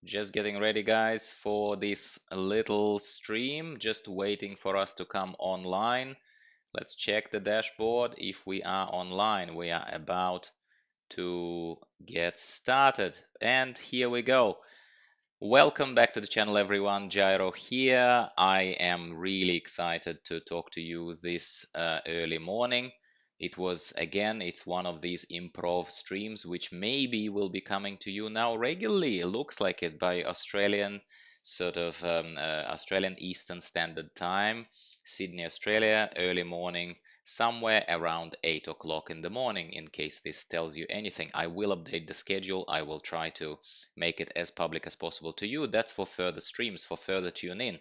Just getting ready, guys, for this little stream. Just waiting for us to come online. Let's check the dashboard. If we are online, we are about to get started. And here we go. Welcome back to the channel, everyone. Gyro here. I am really excited to talk to you this early morning. It's one of these improv streams which maybe will be coming to you now regularly. It looks like it by Australian Australian Eastern Standard Time, Sydney, Australia, early morning, somewhere around 8 o'clock in the morning. In case this tells you anything, I will update the schedule. I will try to make it as public as possible to you. That's for further streams, for further tune in.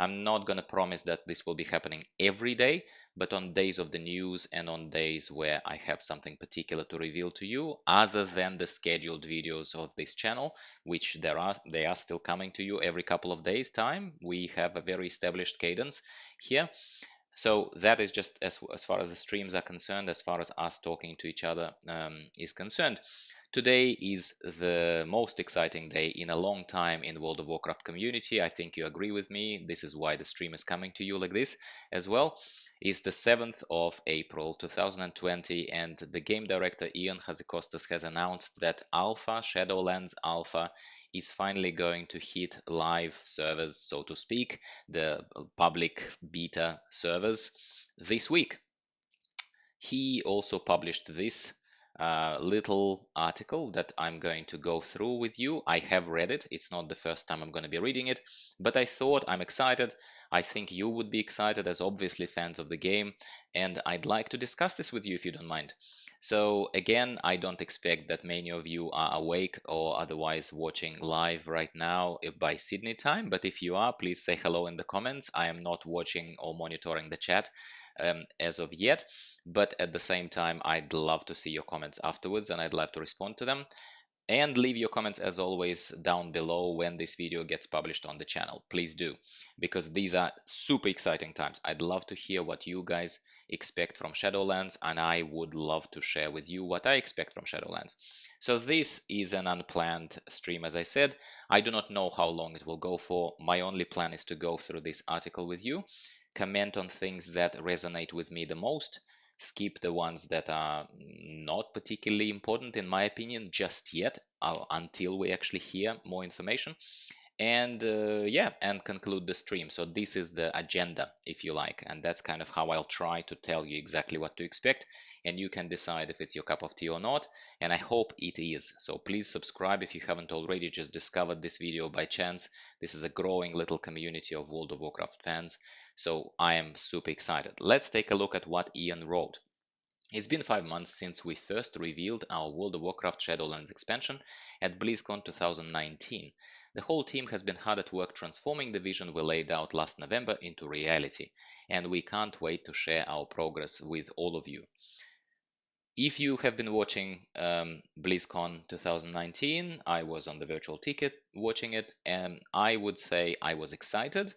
I'm not going to promise that this will be happening every day, but on days of the news and on days where I have something particular to reveal to you, other than the scheduled videos of this channel, which they are still coming to you every couple of days time. We have a very established cadence here. So that is just as far as the streams are concerned, as far as us talking to each other is concerned. Today is the most exciting day in a long time in World of Warcraft community. I think you agree with me. This is why the stream is coming to you like this as well. It's the 7th of April 2020, and the game director Ion Hazzikostas has announced that Alpha, Shadowlands Alpha, is finally going to hit live servers, so to speak, the public beta servers this week. He also published this little article that I'm going to go through with you. I have read it. It's not the first time I'm going to be reading it, but I thought I'm excited. I think you would be excited as obviously fans of the game, and I'd like to discuss this with you if you don't mind. So again, I don't expect that many of you are awake or otherwise watching live right now by Sydney time, but if you are, please say hello in the comments. I am not watching or monitoring the chat as of yet, but at the same time, I'd love to see your comments afterwards and I'd love to respond to them. And leave your comments as always down below when this video gets published on the channel. Please do, because these are super exciting times. I'd love to hear what you guys expect from Shadowlands, and I would love to share with you what I expect from Shadowlands. So this is an unplanned stream, as I said. I do not know how long it will go for. My only plan is to go through this article with you, comment on things that resonate with me the most, skip the ones that are not particularly important in my opinion just yet, until we actually hear more information, and yeah, and conclude the stream. So this is the agenda, if you like, and that's kind of how I'll try to tell you exactly what to expect, and you can decide if it's your cup of tea or not, and I hope it is. So please subscribe if you haven't already just discovered this video by chance. This is a growing little community of World of Warcraft fans, so I am super excited. Let's take a look at what Ian wrote. It's been 5 months since we first revealed our World of Warcraft Shadowlands expansion at BlizzCon 2019. The whole team has been hard at work transforming the vision we laid out last November into reality, and we can't wait to share our progress with all of you. If you have been watching BlizzCon 2019, I was on the virtual ticket watching it, and I would say I was excited,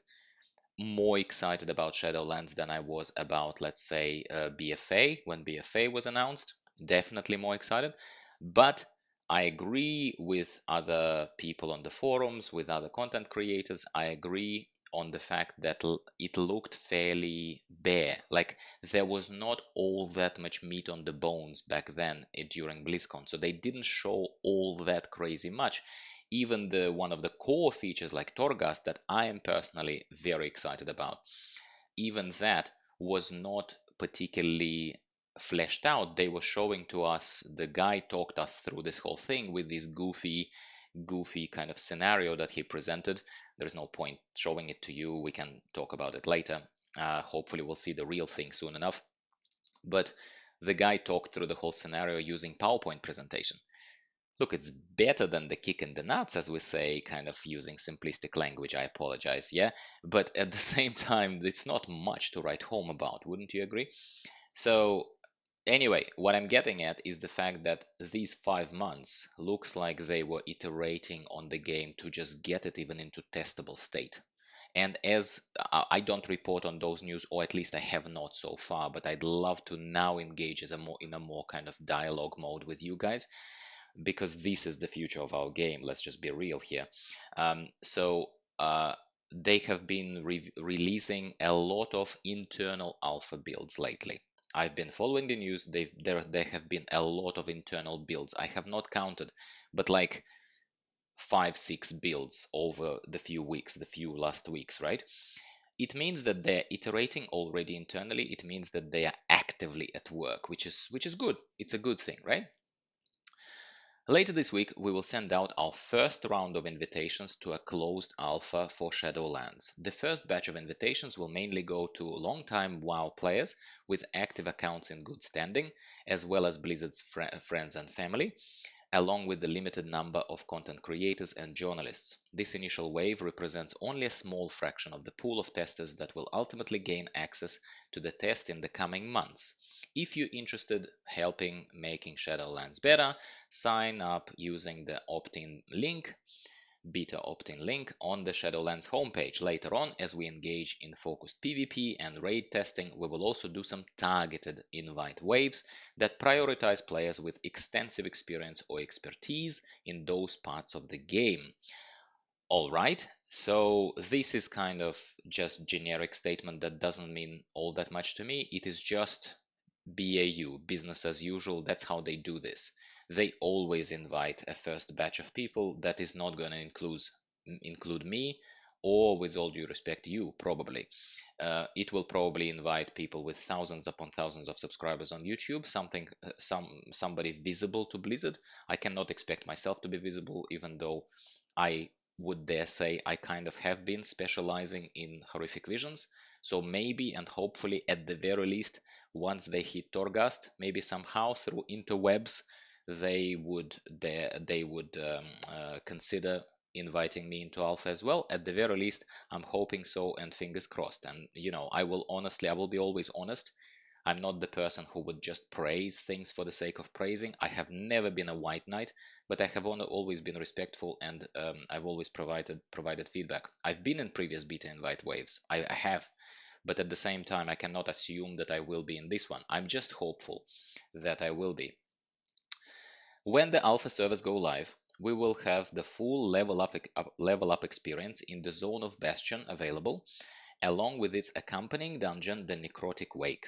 more excited about Shadowlands than I was about, let's say, BFA when BFA was announced. Definitely more excited. But I agree with other people on the forums, with other content creators. I agree on the fact that it looked fairly bare. Like there was not all that much meat on the bones back then during BlizzCon. So they didn't show all that crazy much. Even the one of the core features like Torghast that I am personally very excited about, even that was not particularly fleshed out. They were showing to us, the guy talked us through this whole thing with this goofy kind of scenario that he presented. There's no point showing it to you. We can talk about it later. Hopefully we'll see the real thing soon enough. But the guy talked through the whole scenario using PowerPoint presentation. Look, it's better than the kick in the nuts, as we say, kind of using simplistic language. I apologize, yeah? But at the same time, it's not much to write home about, wouldn't you agree? So, anyway, what I'm getting at is the fact that these 5 months looks like they were iterating on the game to just get it even into testable state. And as I don't report on those news, or at least I have not so far, but I'd love to now engage as in a more kind of dialogue mode with you guys. because this is the future of our game. Let's just be real here. So they have been releasing a lot of internal alpha builds lately. I've been following the news. There have been a lot of internal builds. I have not counted, but like 5, 6 builds over the few last weeks, right? It means that they're iterating already internally. It means that they are actively at work, which is good. It's a good thing, right? Later this week, we will send out our first round of invitations to a closed alpha for Shadowlands. The first batch of invitations will mainly go to long-time WoW players with active accounts in good standing, as well as Blizzard's friends and family, along with the limited number of content creators and journalists. This initial wave represents only a small fraction of the pool of testers that will ultimately gain access to the test in the coming months. If you're interested helping making Shadowlands better, sign up using the opt-in link, beta opt-in link on the Shadowlands homepage. Later on, as we engage in focused PvP and raid testing, we will also do some targeted invite waves that prioritize players with extensive experience or expertise in those parts of the game. All right, so this is kind of just generic statement that doesn't mean all that much to me. It is just BAU, business as usual. That's how they do this. They always invite a first batch of people that is not going to include me, or with all due respect, you probably. It will probably invite people with thousands upon thousands of subscribers on YouTube, somebody visible to Blizzard. I cannot expect myself to be visible, even though I would dare say I kind of have been specializing in horrific visions. So maybe and hopefully at the very least, once they hit Torghast, maybe somehow through interwebs, they would consider inviting me into Alpha as well. At the very least, I'm hoping so, and fingers crossed. And I will be always honest. I'm not the person who would just praise things for the sake of praising. I have never been a white knight, but I have always been respectful, and I've always provided feedback. I've been in previous beta invite waves. I have, but at the same time, I cannot assume that I will be in this one. I'm just hopeful that I will be. When the alpha servers go live, we will have the full level up experience in the zone of Bastion available, along with its accompanying dungeon, the Necrotic Wake.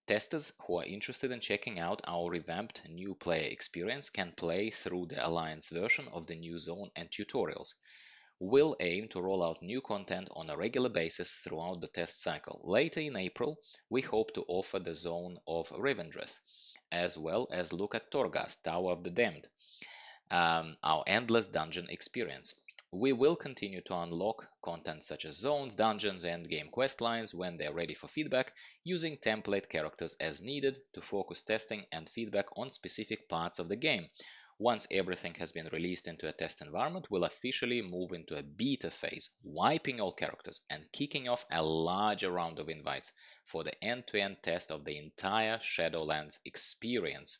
Testers who are interested in checking out our revamped new player experience can play through the Alliance version of the new zone and tutorials. We'll aim to roll out new content on a regular basis throughout the test cycle. Later in April, we hope to offer the zone of Revendreth, as well as look at Torghast, Tower of the Damned, our endless dungeon experience. We will continue to unlock content such as zones, dungeons, and game quest lines when they're ready for feedback, using template characters as needed to focus testing and feedback on specific parts of the game. Once everything has been released into a test environment, we'll officially move into a beta phase, wiping all characters and kicking off a larger round of invites for the end-to-end test of the entire Shadowlands experience.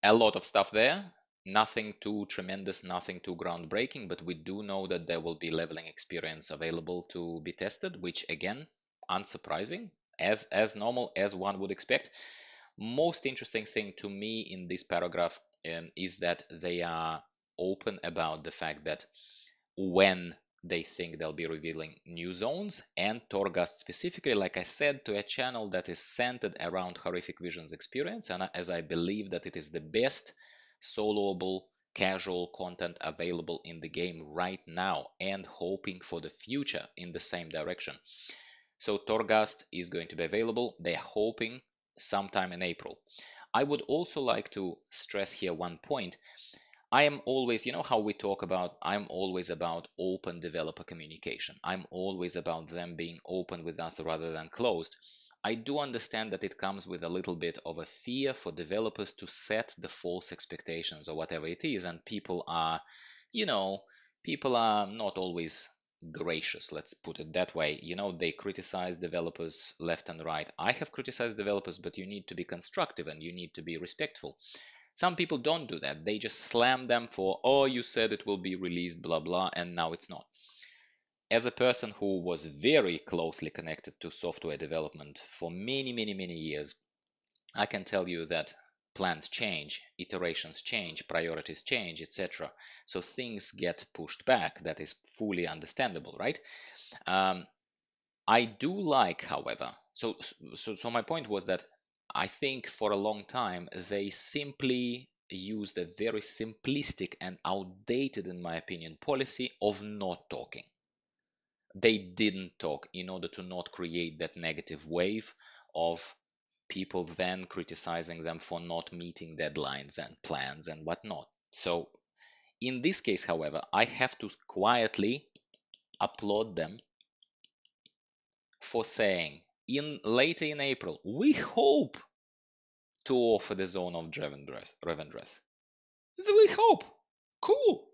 A lot of stuff there, nothing too tremendous, nothing too groundbreaking, but we do know that there will be leveling experience available to be tested, which again, unsurprising, as normal as one would expect. Most interesting thing to me in this paragraph is that they are open about the fact that when they think they'll be revealing new zones and Torghast specifically, like I said, to a channel that is centered around Horrific Visions experience, and as I believe that it is the best soloable casual content available in the game right now, and hoping for the future in the same direction. So Torghast is going to be available. They're hoping sometime in April. I would also like to stress here one point. I am always, how we talk about, I'm always about open developer communication. I'm always about them being open with us rather than closed. I do understand that it comes with a little bit of a fear for developers to set the false expectations or whatever it is, and you know, people are not always gracious, let's put it that way. They criticize developers left and right. I have criticized developers, but you need to be constructive and you need to be respectful. Some people don't do that. They just slam them for, oh, you said it will be released, blah, blah, and now it's not. As a person who was very closely connected to software development for many, many, many years, I can tell you that plans change, iterations change, priorities change, etc. So things get pushed back. That is fully understandable, right? Um, I do like, however, so my point was that I think for a long time they simply used a very simplistic and outdated, in my opinion, policy of not talking. They didn't talk in order to not create that negative wave of people then criticizing them for not meeting deadlines and plans and whatnot. So in this case, however, I have to quietly applaud them for saying in later in April, we hope to offer the zone of Revendreth. We hope. Cool.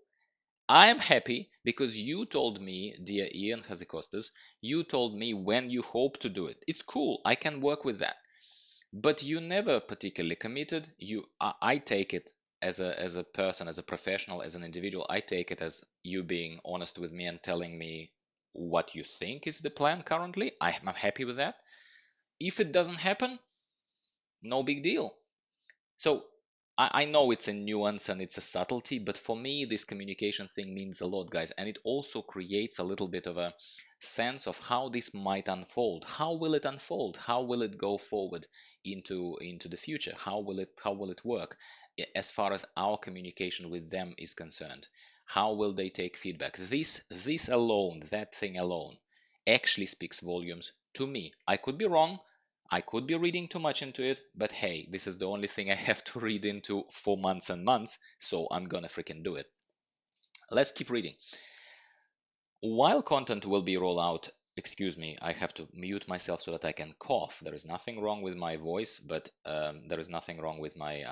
I am happy because you told me, dear Ion Hazzikostas, you told me when you hope to do it. It's cool. I can work with that. But you never particularly committed. I take it as a person, as a professional, as an individual. I take it as you being honest with me and telling me what you think is the plan currently. I'm happy with that. If it doesn't happen, no big deal. So I know it's a nuance and it's a subtlety, but for me, this communication thing means a lot, guys. And it also creates a little bit of a sense of how this might unfold. How will it unfold? How will it go forward into the future? How will it work as far as our communication with them is concerned? How will they take feedback? This alone, that thing alone, actually speaks volumes to me. I could be wrong. I could be reading too much into it, but hey, this is the only thing I have to read into for months and months, so I'm gonna freaking do it. Let's keep reading. While content will be rolled out, excuse me, I have to mute myself so that I can cough. There is nothing wrong with my voice, but there is nothing wrong with my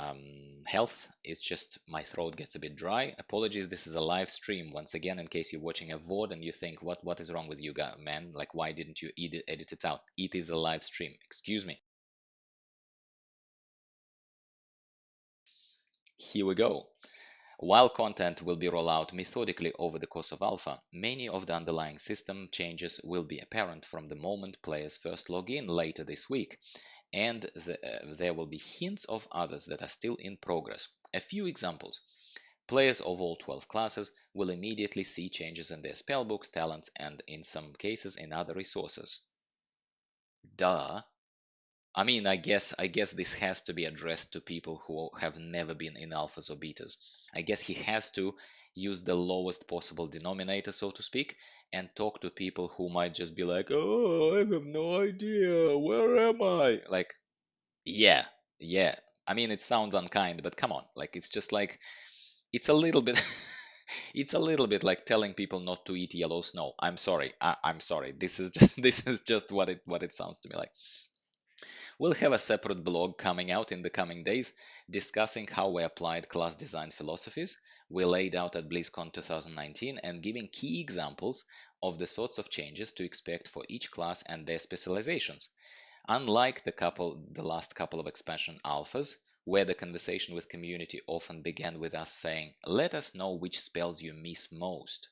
health. It's just my throat gets a bit dry. Apologies, this is a live stream. Once again, in case you're watching a VOD and you think, what is wrong with you, man? Like, why didn't you edit it out? It is a live stream. Excuse me. Here we go. While content will be rolled out methodically over the course of alpha, many of the underlying system changes will be apparent from the moment players first log in later this week, and there will be hints of others that are still in progress. A few examples. Players of all 12 classes will immediately see changes in their spellbooks, talents, and in some cases in other resources. Duh. I mean, I guess this has to be addressed to people who have never been in alphas or betas. I guess he has to use the lowest possible denominator, so to speak, and talk to people who might just be like, "Oh, I have no idea. Where am I?" Like, yeah, yeah. I mean, it sounds unkind, but come on. Like, it's just like it's a little bit it's a little bit like telling people not to eat yellow snow. I'm sorry. I'm sorry. This is just this is just what it sounds to me like. We'll have a separate blog coming out in the coming days discussing how we applied class design philosophies we laid out at BlizzCon 2019 and giving key examples of the sorts of changes to expect for each class and their specializations. Unlike the last couple of expansion alphas, where the conversation with community often began with us saying, "Let us know which spells you miss most."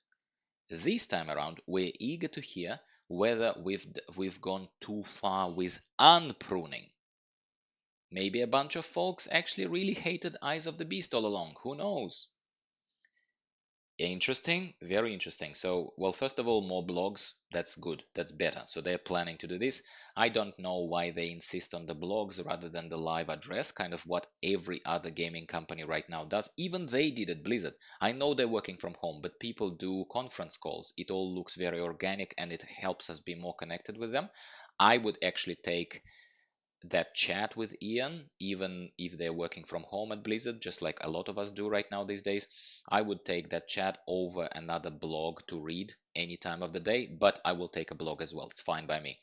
This time around, we're eager to hear whether we've gone too far with unpruning. Maybe a bunch of folks actually really hated Eyes of the Beast all along. Who knows? Interesting, very interesting. So, well, first of all, more blogs. That's good. That's better. So they're planning to do this. I don't know why they insist on the blogs rather than the live address, kind of what every other gaming company right now does. Even they did at Blizzard. I know they're working from home, but people do conference calls. It all looks very organic and it helps us be more connected with them. I would actually take that chat with Ian, even if they're working from home at Blizzard, just like a lot of us do right now these days. I would take that chat over another blog to read any time of the day, but I will take a blog as well. It's fine by me.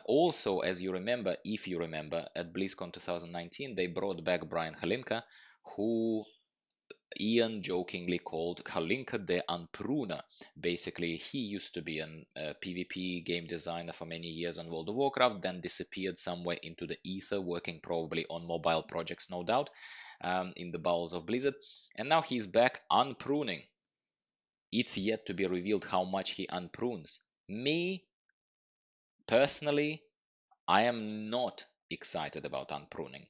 Also, as you remember, if you remember, at BlizzCon 2019, they brought back Brian Halinka, who Ian jokingly called Kalinka the Unpruner. Basically, he used to be a PvP game designer for many years on World of Warcraft, then disappeared somewhere into the ether, working probably on mobile projects, no doubt, in the bowels of Blizzard. And now he's back unpruning. It's yet to be revealed how much he unprunes. Me, personally, I am not excited about unpruning.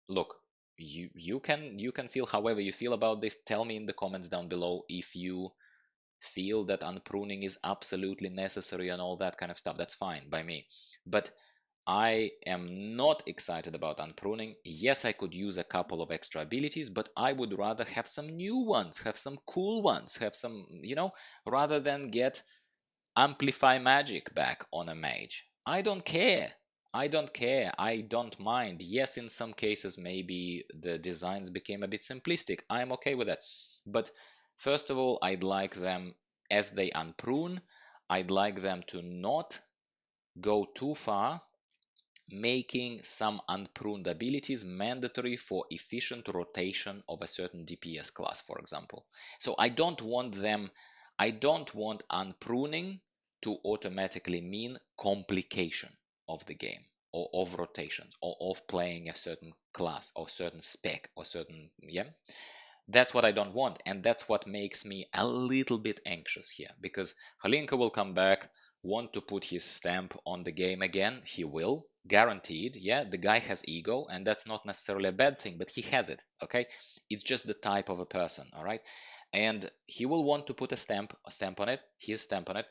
Look, you can feel however you feel about this. Tell me in the comments down below if you feel that unpruning is absolutely necessary and all that kind of stuff. That's fine by me. But I am not excited about unpruning. Yes, I could use a couple of extra abilities, but I would rather have some new ones, have some cool ones, have some, rather than get amplify magic back on a mage. I don't care. I don't care. I don't mind. Yes, in some cases, maybe the designs became a bit simplistic. I'm okay with that. But first of all, I'd like them, as they unprune, I'd like them to not go too far, making some unpruned abilities mandatory for efficient rotation of a certain DPS class, for example. So I don't want unpruning to automatically mean complication of the game or of rotations or of playing a certain class or certain spec or certain, yeah. That's what I don't want, and that's what makes me a little bit anxious here, because Halinka will come back, want to put his stamp on the game again. He will, guaranteed. Yeah, the guy has ego, and that's not necessarily a bad thing, but he has it, okay? It's just the type of a person, all right? And he will want to put a stamp on it, his stamp on it,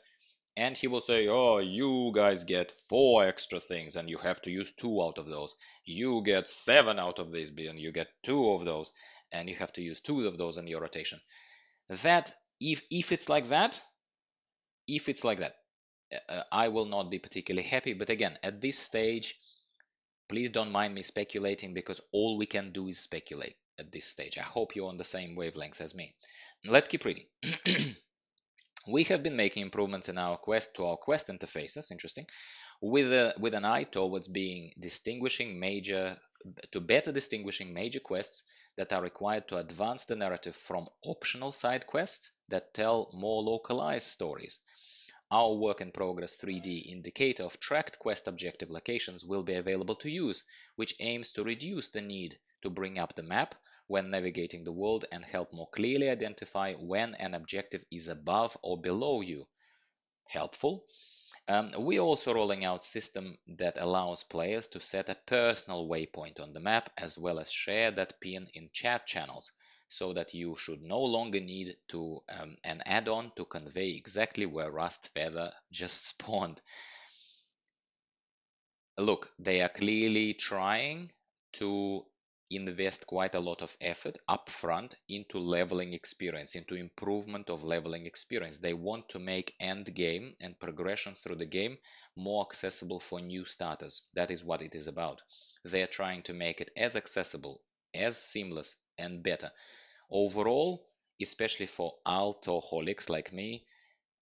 and he will say, oh, you guys get 4 extra things, and you have to use 2 out of those. You get 7 out of this, and you get 2 of those, and you have to use 2 of those in your rotation. That, if it's like that, I will not be particularly happy. But again, at this stage, please don't mind me speculating, because all we can do is speculate at this stage. I hope you're on the same wavelength as me. Let's keep reading. We have been making improvements in our quest interface. That's interesting. With an eye towards better distinguishing major quests that are required to advance the narrative from optional side quests that tell more localized stories. Our work in progress 3D indicator of tracked quest objective locations will be available to use, which aims to reduce the need to bring up the map when navigating the world and help more clearly identify when an objective is above or below you. Helpful. We're also rolling out system that allows players to set a personal waypoint on the map, as well as share that pin in chat channels, so that you should no longer need to an add-on to convey exactly where Rust Feather just spawned. Look, they are clearly trying to invest quite a lot of effort upfront into leveling experience, into improvement of leveling experience. They want to make end game and progression through the game more accessible for new starters. That is what it is about. They are trying to make it as accessible, as seamless, and better. Overall, especially for altoholics like me,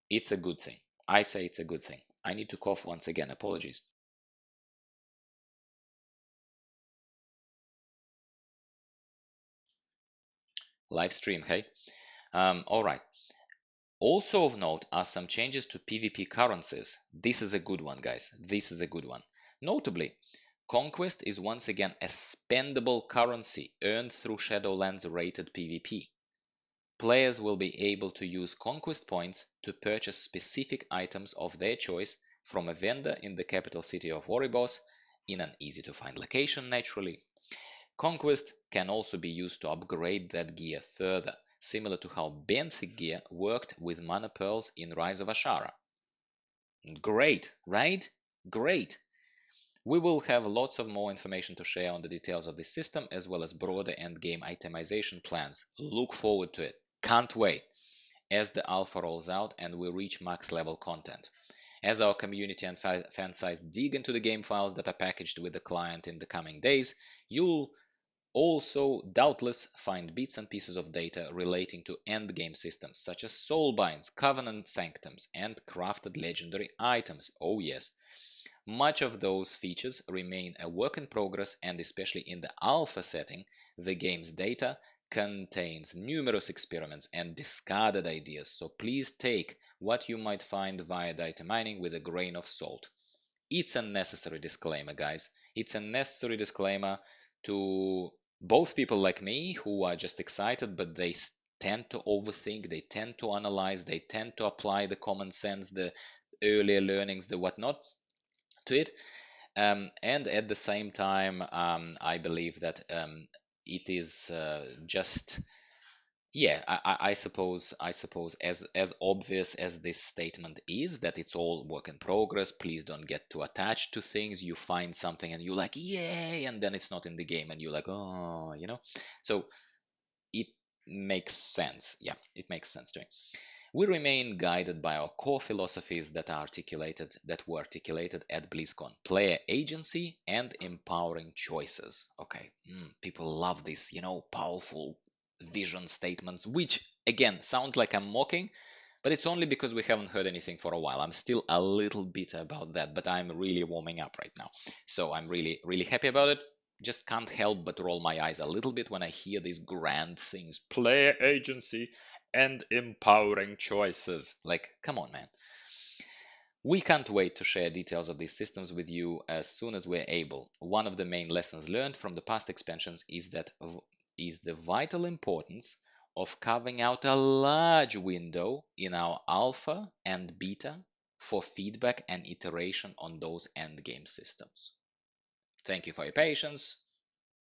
it's a good thing. I say it's a good thing. I need to cough once again. Apologies. Live stream, hey? All right. Also of note are some changes to PvP currencies. This is a good one, guys. This is a good one. Notably, Conquest is once again a spendable currency earned through Shadowlands rated PvP. Players will be able to use Conquest points to purchase specific items of their choice from a vendor in the capital city of Oribos, in an easy-to-find location, naturally. Conquest can also be used to upgrade that gear further, similar to how benthic gear worked with mana pearls in Rise of Ashara. Great, right? Great! We will have lots of more information to share on the details of this system, as well as broader endgame itemization plans. Look forward to it. Can't wait as the alpha rolls out and we reach max level content. As our community and fan sites dig into the game files that are packaged with the client in the coming days, you'll also doubtless find bits and pieces of data relating to endgame systems such as soulbinds, covenant sanctums, and crafted legendary items. Oh yes. Much of those features remain a work in progress, and especially in the alpha setting, the game's data contains numerous experiments and discarded ideas, so please take what you might find via data mining with a grain of salt. It's a necessary disclaimer, guys. It's a necessary disclaimer to both people like me who are just excited, but they tend to overthink, they tend to analyze, they tend to apply the common sense, the earlier learnings, the whatnot to it. And at the same time, I believe that it is just, yeah, I suppose as obvious as this statement is, that it's all work in progress. Please don't get too attached to things. You find something and you're like, yay, and then it's not in the game and you're like, oh, So it makes sense. Yeah, it makes sense to me. We remain guided by our core philosophies that were articulated at BlizzCon: player agency and empowering choices. Okay, people love these, powerful vision statements, which again sounds like I'm mocking, but it's only because we haven't heard anything for a while. I'm still a little bitter about that, but I'm really warming up right now. So I'm really, really happy about it. Just can't help but roll my eyes a little bit when I hear these grand things: player agency and empowering choices. Like, come on, man. We can't wait to share details of these systems with you as soon as we're able. One of the main lessons learned from the past expansions is the vital importance of carving out a large window in our alpha and beta for feedback and iteration on those endgame systems. Thank you for your patience,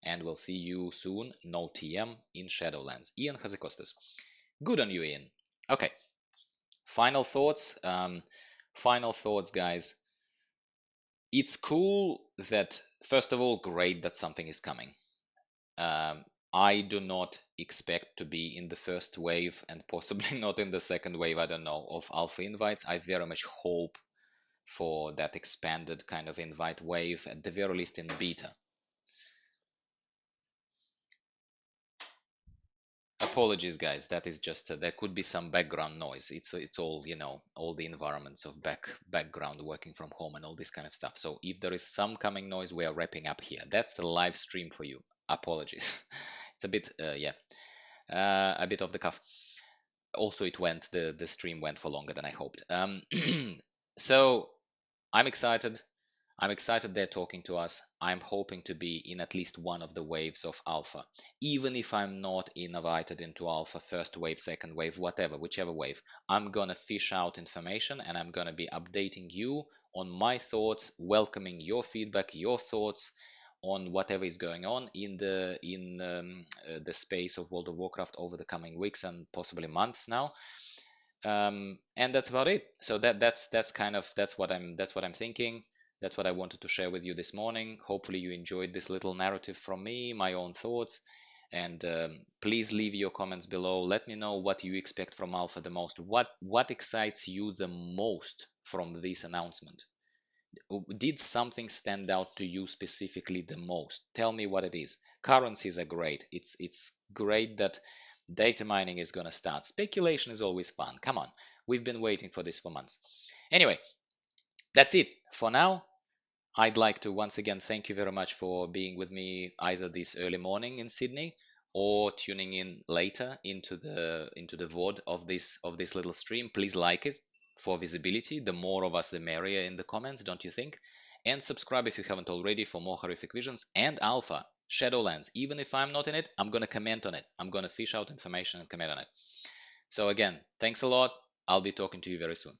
and we'll see you soon. No TM in Shadowlands. Ion Hazzikostas. Good on you, Ian. Okay, final thoughts. Final thoughts, guys. It's cool that, first of all, great that something is coming. Um, I do not expect to be in the first wave and possibly not in the second wave, I don't know, of alpha invites. I very much hope for that expanded kind of invite wave, at the very least in beta. Apologies, guys. That is just there could be some background noise. It's all, all the environments of background working from home and all this kind of stuff. So if there is some coming noise, we are wrapping up here. That's the live stream for you. Apologies. It's a bit yeah, a bit of the cuff. Also, the stream went for longer than I hoped. So I'm excited. I'm excited they're talking to us. I'm hoping to be in at least one of the waves of Alpha. Even if I'm not invited into Alpha, first wave, second wave, whatever, whichever wave, I'm gonna fish out information and I'm gonna be updating you on my thoughts, welcoming your feedback, your thoughts on whatever is going on in the space of World of Warcraft over the coming weeks and possibly months now. And that's about it. So that's what I'm thinking. That's what I wanted to share with you this morning. Hopefully you enjoyed this little narrative from me, my own thoughts. And please leave your comments below. Let me know what you expect from Alpha the most. What excites you the most from this announcement? Did something stand out to you specifically the most? Tell me what it is. Currencies are great. It's great that data mining is going to start. Speculation is always fun. Come on. We've been waiting for this for months. Anyway, that's it for now. I'd like to once again thank you very much for being with me either this early morning in Sydney or tuning in later into the VOD of this little stream. Please like it for visibility. The more of us, the merrier in the comments, don't you think? And subscribe if you haven't already for more horrific visions and Alpha, Shadowlands. Even if I'm not in it, I'm gonna comment on it. I'm gonna fish out information and comment on it. So again, thanks a lot. I'll be talking to you very soon.